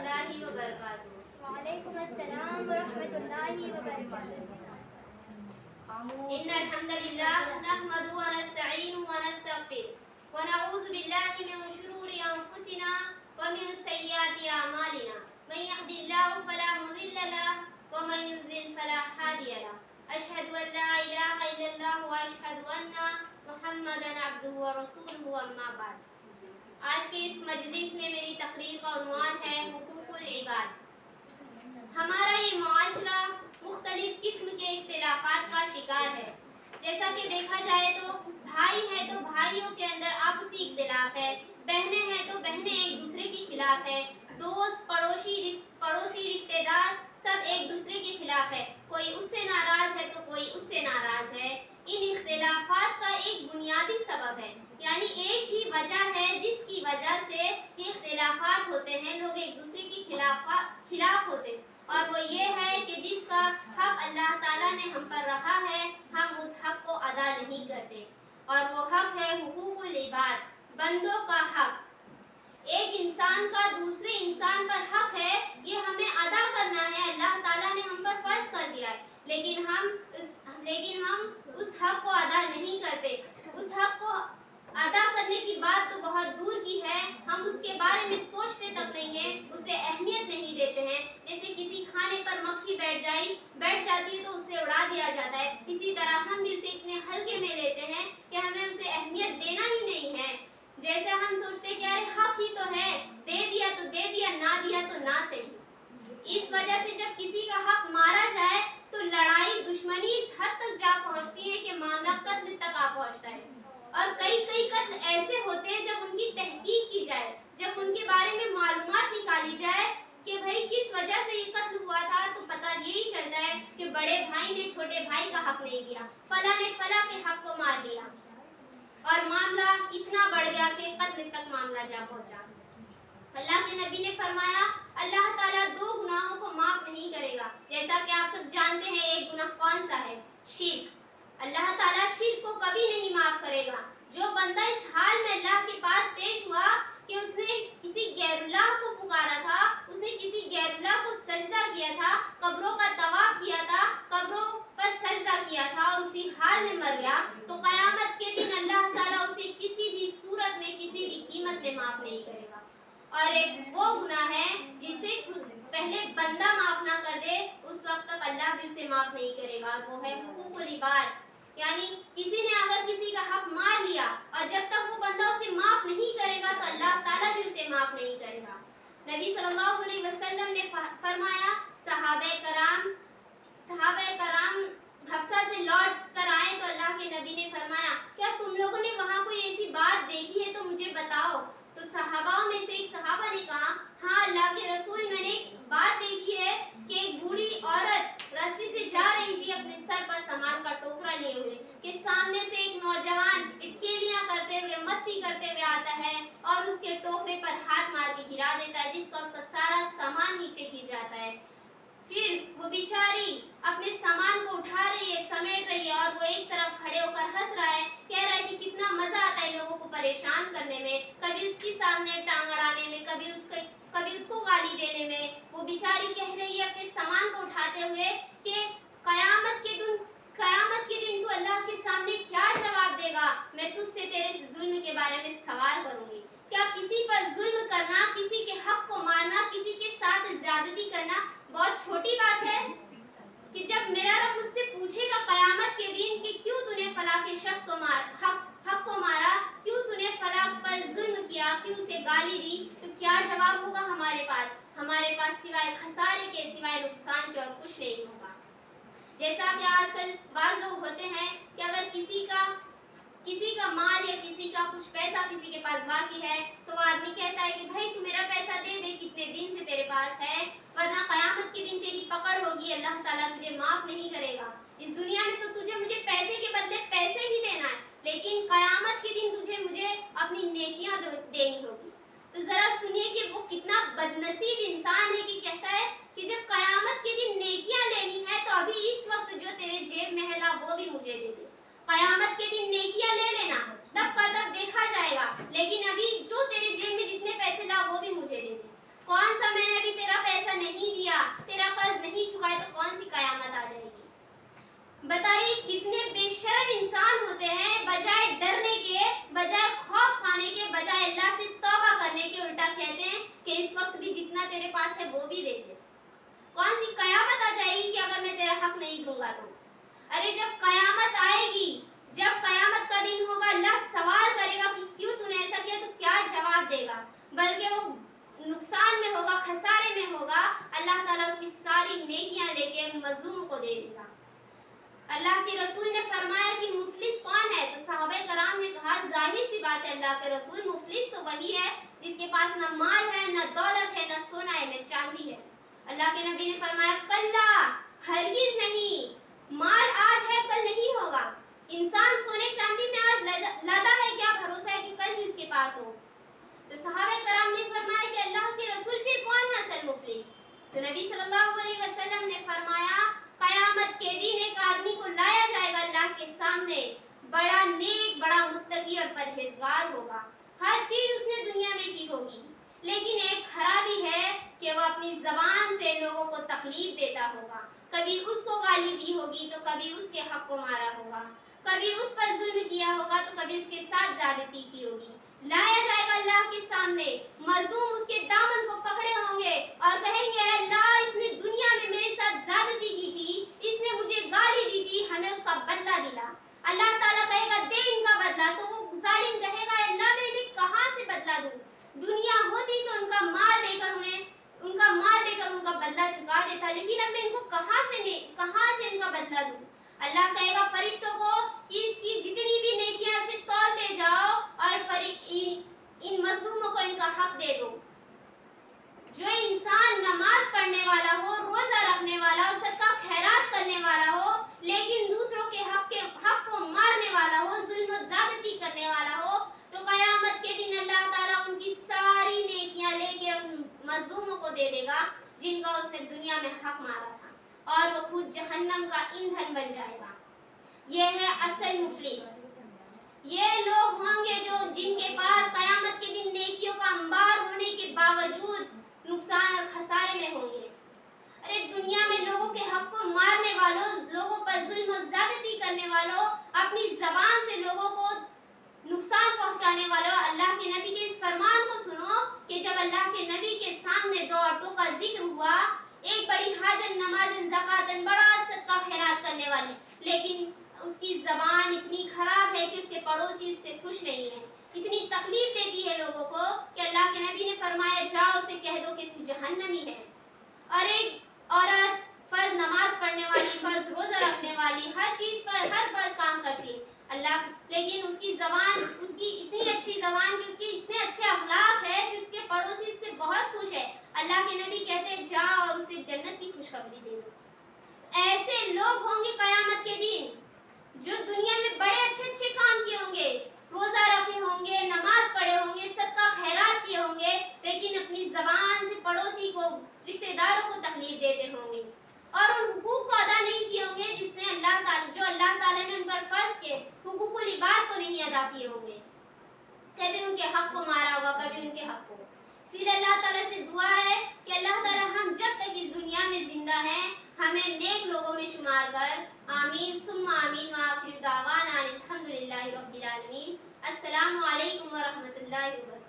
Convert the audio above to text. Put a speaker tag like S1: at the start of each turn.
S1: الله وبركاته.
S2: وعليكم السلام ورحمة الله وبركاته.
S1: إن الحمد لله نحمده ونستعينه ونستغفره ونعوذ بالله من شرور أنفسنا ومن سيئات أعمالنا من يهد الله فلا مضل له ومن يضلل فلا هادي له أشهد أن لا إله إلا الله وأشهد أن محمدا عبده ورسوله أما بعد. آج کے اس مجلس میں میری تقریر کا عنوان ہے حقوق العباد. ہمارا یہ معاشرہ مختلف قسم کے اختلافات کا شکار ہے. جیسا کہ دیکھا جائے تو بھائی ہیں تو بھائیوں کے اندر آپسی اختلاف ہے, بہنیں ہیں تو بہنیں ایک دوسرے کے خلاف ہے, دوست پڑوسی رشتہ دار سب ایک دوسرے کے خلاف ہے, کوئی اس سے ناراض ہے تو کوئی اس سے ناراض ہے. ان اختلافات کا ایک بنیادی سبب ہے, یعنی ایک ہی وجہ ہے جس کی وجہ سے یہ اختلافات ہوتے ہیں, لوگ ایک دوسرے کے خلاف ہوتے ہیں, اور وہ یہ ہے کہ جس کا حق اللہ تعالیٰ نے ہم پر رکھا ہے ہم اس حق کو ادا نہیں کرتے, اور وہ حق ہے حقوق العباد, بندوں کا حق. ایک انسان کا دوسرے انسان پر حق ہے, یہ ہمیں ادا کرنا ہے, اللہ تعالیٰ نے ہم پر فرض کر دیا ہے, لیکن ہم اس حق کو ادا نہیں کرتے. اس حق کو ادا کرنے کی بات تو بہت دور کی ہے, ہم اس کے بارے میں سوچتے تک نہیں ہیں, اسے اہمیت نہیں دیتے ہیں. جیسے کسی کھانے پر مکھی بیٹھ جاتی ہے تو اسے اڑا دیا جاتا ہے, اسی طرح ہم بھی اسے اتنے ہلکے میں لیتے ہیں کہ ہمیں اسے اہمیت دینا ہی نہیں ہے. جیسے ہم سوچتے کہ ارے حق ہی تو ہے, دے دیا تو دے دیا, نہ دیا تو نہ صحیح. اس وجہ سے جب کسی کا حق مارا جائے تو لڑائی دشمنی اس حد تک جا پہنچتی ہے کہ معاملہ قتل تک آ پہنچتا ہے. اور کئی قتل ایسے ہوتے ہیں جب ان کی تحقیق کی جائے, جب ان کے بارے میں معلومات نکالی جائے کہ بھئی کس وجہ سے یہ قتل ہوا تھا, تو پتہ یہی چلتا ہے کہ بڑے بھائی نے چھوٹے بھائی کا حق نہیں دیا, فلاں نے فلاں کے حق کو مار لیا, اور معاملہ اتنا بڑھ گیا کہ قتل تک معاملہ جا پہنچا. اللہ کے نبی نے فرمایا اللہ تعالیٰ 2 گناہوں کو معاف نہیں کرے گا. جیسا کہ آپ سب جانتے ہیں ایک گناہ کون سا ہے؟ شرک. اللہ تعالیٰ شرک کو کبھی نہیں معاف کرے گا. جو بندہ اس حال میں اللہ کے پاس پیش ہوا کہ اس نے کسی غیر اللہ کو پکارا تھا, اس نے کسی غیر اللہ کو سجدہ کیا تھا, قبروں کا طواف کیا تھا, قبروں پر سجدہ کیا تھا اور اسی حال میں مر گیا, تو قیامت کے دن اللہ تعالیٰ اسے کسی بھی صورت میں کسی بھی قیمت میں معاف نہیں کرے گا. اور ایک وہ گناہ ہے جسے پہلے بندہ معاف نہ کر دے اس وقت تک اللہ بھی اسے معاف نہیں کرے گا, وہ ہے حقوق العباد. یعنی کسی نے اگر کسی کا حق مار لیا اور جب تک وہ بندہ اسے معاف نہیں کرے گا تو اللہ تعالیٰ بھی اسے معاف نہیں کرے گا. نبی صلی اللہ علیہ وسلم نے فرمایا صحابہ کرام حفصہ سے لوٹ کر آئے تو اللہ کے نبی نے فرمایا کیا تم لوگوں نے وہاں کوئی ایسی بات دیکھی ہے تو مجھے بتاؤ. تو صحابہ میں سے ایک صحابہ نے کہا ہاں اللہ کے رسول, میں نے ایک بات دیکھی ہے کہ ایک بوڑھی عورت رستے سے جا رہی تھی اپنے سر پر سامان کا ٹوکرا لیے ہوئے, کہ سامنے سے ایک نوجوان اٹکیلیاں کرتے ہوئے مستی کرتے ہوئے آتا ہے اور اس کے ٹوکرے پر ہاتھ مار کے گرا دیتا ہے, جس کا اس کا سارا سامان نیچے گر جاتا ہے. پھر وہ بیچاری اپنے سامان کو اٹھا رہی ہے, سمیٹ رہی ہے, اور وہ ایک طرف کھڑے ہو کر ہنس رہا ہے, کہہ رہا ہے کہ کتنا مزہ آتا ہے لوگوں کو پریشان کرنے میں, کبھی اس کے سامنے ٹانگ اڑانے میں, کبھی اس کو گالی دینے میں. وہ بیچاری کہہ رہی ہے اپنے سامان کو اٹھاتے ہوئے کہ قیامت کے دن تو اللہ کے سامنے کیا جواب دے گا, میں تجھ سے تیرے ظلم کے بارے میں سوال کروں گی. کیا کسی پر ظلم کرنا, کسی کے حق کو مارنا, کسی کے ساتھ زیادتی کرنا بہت چھوٹی بات ہے؟ کہ جب میرا رب مجھ سے پوچھے گا قیامت کے دن کہ کیوں تو نے فلاں کے شخص کو حق کو مارا, کیوں تو نے فلاں پر ظلم کیا, کیوں اسے گالی دی, تو کیا جواب ہوگا ہمارے پاس سوائے خسارے کے, سوائے نقصان کے اور کچھ نہیں ہوگا. جیسا کہ آج کل بعض لوگ ہوتے ہیں کہ اگر کسی کا مال یا کسی کا کچھ پیسہ کسی کے پاس باقی ہے تو وہ آدمی کہتا ہے کہ بھائی تو میرا پیسہ دے دے, کتنے دن سے تیرے پاس ہے, ورنہ قیامت کے دن تیری پکڑ ہوگی, اللہ تعالیٰ تجھے معاف نہیں کرے گا. اس دنیا میں تو تجھے مجھے پیسے کے بدلے پیسے ہی دینا ہے, لیکن قیامت کے دن تجھے مجھے اپنی نیکیاں دینی ہوگی. تو ذرا سنیے کہ وہ کتنا بدنصیب انسان ہے کہ کہتا ہے کہ جب قیامت کے دن نیکیاں لینی ہے تو ابھی اس وقت جو تیرے جیب میں ہے لا وہ بھی مجھے دے دے. قیامت کے دن نیکیاں لے لینا, تب کا تب دیکھا جائے گا, لیکن ابھی جو تیرے جیب میں جتنے پیسے لا وہ بھی مجھے دے دے. کون سا میں نے ابھی بتائیے کتنے بے شرم انسان ہوتے ہیں، بجائے ڈرنے کے، بجائے خوف کھانے کے، بجائے اللہ سے توبہ کرنے کے، الٹا کہتے ہیں کہ اس وقت بھی جتنا تیرے پاس ہے وہ بھی دے دے۔ کون سی قیامت آ جائے گی کہ اگر میں تیرا حق نہیں دوں گا تو؟ ارے جب قیامت آئے گی، جب قیامت کا دن ہوگا، اللہ سوال کرے گا کہ کیوں تو نے ایسا کیا، تو کیا جواب دے گا؟ بلکہ وہ نقصان میں ہوگا، خسارے میں ہوگا، اللہ تعالیٰ اس کی ساری نیکیاں لے کے مظلوم کو دے دے گا۔ اللہ کے رسول نے فرمایا کہ مفلس کون ہے؟ تو صحابہ کرام نے کہا ظاہر سی بات ہے اللہ کے رسول، مفلس تو وہی ہے جس کے پاس نہ مال ہے، نہ دولت ہے، نہ سونا ہے، نہ چاندی ہے۔ اللہ کے نبی نے فرمایا کلا، ہرگز نہیں، مال آج ہے کل نہیں ہوگا۔ انسان سونے چاندی میں آج لدا ہے، کیا بھروسہ ہے کہ کل بھی اس کے پاس ہو؟ تو صحابہ کرام نے فرمایا کہ اللہ کے رسول پھر کون ہے اصل مفلس؟ تو نبی صلی اللہ علیہ وسلم نے فرمایا قیامت کے دن ایک آدمی کو لایا جائے گا اللہ کے سامنے، بڑا نیک، بڑا متقی اور پرہیزگار ہوگا، ہر چیز اس نے دنیا میں کی ہوگی، لیکن ایک خرابی ہے کہ وہ اپنی زبان سے لوگوں کو تکلیف دیتا ہوگا، کبھی اس کو گالی دی ہوگی تو کبھی اس کے حق کو مارا ہوگا، کبھی اس پر ظلم کیا ہوگا تو کبھی اس کے ساتھ زیادتی کی ہوگی۔ لایا جائے گا اللہ کے سامنے، مردوم اس کے دامن کو پکڑے ہوں گے اور کہیں گے اے اللہ اس نے دنیا میں میرے ساتھ زیادتی کی تھی، اس نے مجھے گالی دی تھی، ہمیں اس کا بدلہ دلا۔ اللہ تعالیٰ کہے گا دے ان کا بدلہ، تو وہ ظالم کہے گا اے اللہ میں انہیں کہاں سے بدلہ دوں؟ دنیا ہوتی تو ان کا مال دے کر ان کا بدلہ چکا دیتا، لیکن اب میں ان کو کہاں سے ان کا بدلہ دوں؟ اللہ کہے گا فرشتوں کو کہ اس کی جتنی بھی نیکیاں اسے تولتے جاؤ اور ان مظلوموں کو ان کا حق دے دو۔ جو انسان نماز پڑھنے والا ہو، روزہ رکھنے والا ہو، صدقہ خیرات کرنے والا ہو، لیکن دوسروں کے حق کو مارنے والا ہو، ظلم و زیادتی کرنے والا ہو، تو قیامت کے دن اللہ تعالیٰ ان کی ساری نیکیاں لے کے ان مظلوموں کو دے دے گا جن کا اس نے دنیا میں حق مارا تھا، اور وہ خود جہنم کا ایندھن بن جائے گا۔ یہ ہے اصل مفلس۔ یہ لوگ ہوں گے جن کے پاس قیامت کے دن نیکیوں کا انبار ہونے کے باوجود نقصان اور خسارے میں ہوں گے۔ ارے دنیا میں لوگوں کے حق کو مارنے والوں، لوگوں پر ظلم و زیادتی کرنے والوں، اپنی زبان سے لوگوں کو نقصان پہنچانے والوں، اللہ کے نبی کے اس فرمان کو سنو کہ جب اللہ کے نبی کے سامنے دو عورتوں کا ذکر ہوا، ایک بڑی حاجن، نمازن، زکاتن، بڑا صدقہ خیرات کرنے والی، لیکن اس کی زبان اتنی خراب ہے کہ اس کے پڑوسی اس سے خوش نہیں ہیں، اتنی تکلیف دیتی ہے لوگوں کو کہ اللہ کے نبی نے فرمایا جاؤ اسے کہہ دو کہ تو جہنمی ہے۔ اور ایک عورت فرض نماز پڑھنے والی، فرض روزہ رکھنے والی، ہر چیز پر ہر فرض کام کرتی ہے اللہ، لیکن اس کی زبان، اس کی اتنی اچھی زبان کہ اس کی اتنے اچھے اخلاق ہے کہ اس کے پڑوسی اس سے بہت خوش ہے، اللہ کے نبی کہتے ہیں جاؤ اور اسے جنت کی خوشخبری دے دو۔ ایسے لوگ ہوں گے قیامت کے دن جو دنیا میں بڑے اچھے کام کیے ہوں گے، روزہ رکھے ہوں گے، نماز پڑھے ہوں گے، صدقہ خیرات کیے ہوں گے، لیکن اپنی زبان سے پڑوسی کو، رشتہ داروں کو تکلیف دیتے ہوں گے، اور ان حقوق کو ادا نہیں کیے ہوں گے جو اللہ تعالیٰ نے ان پر فرض کیے، حقوق العباد کو نہیں ادا کیے ہوں گے، کبھی ان کے حق کو مارا ہوگا، کبھی ان کے حق کو۔ اس لیے اللہ تعالیٰ سے دعا ہے کہ اللہ تعالیٰ ہم جب تک اس دنیا میں زندہ ہیں ہمیں نیک لوگوں میں شمار کر، آمین ثم آمین، وآخر دعوانا الحمدللہ رب العالمین۔ السلام علیکم ورحمۃ اللہ وبرکاتہ۔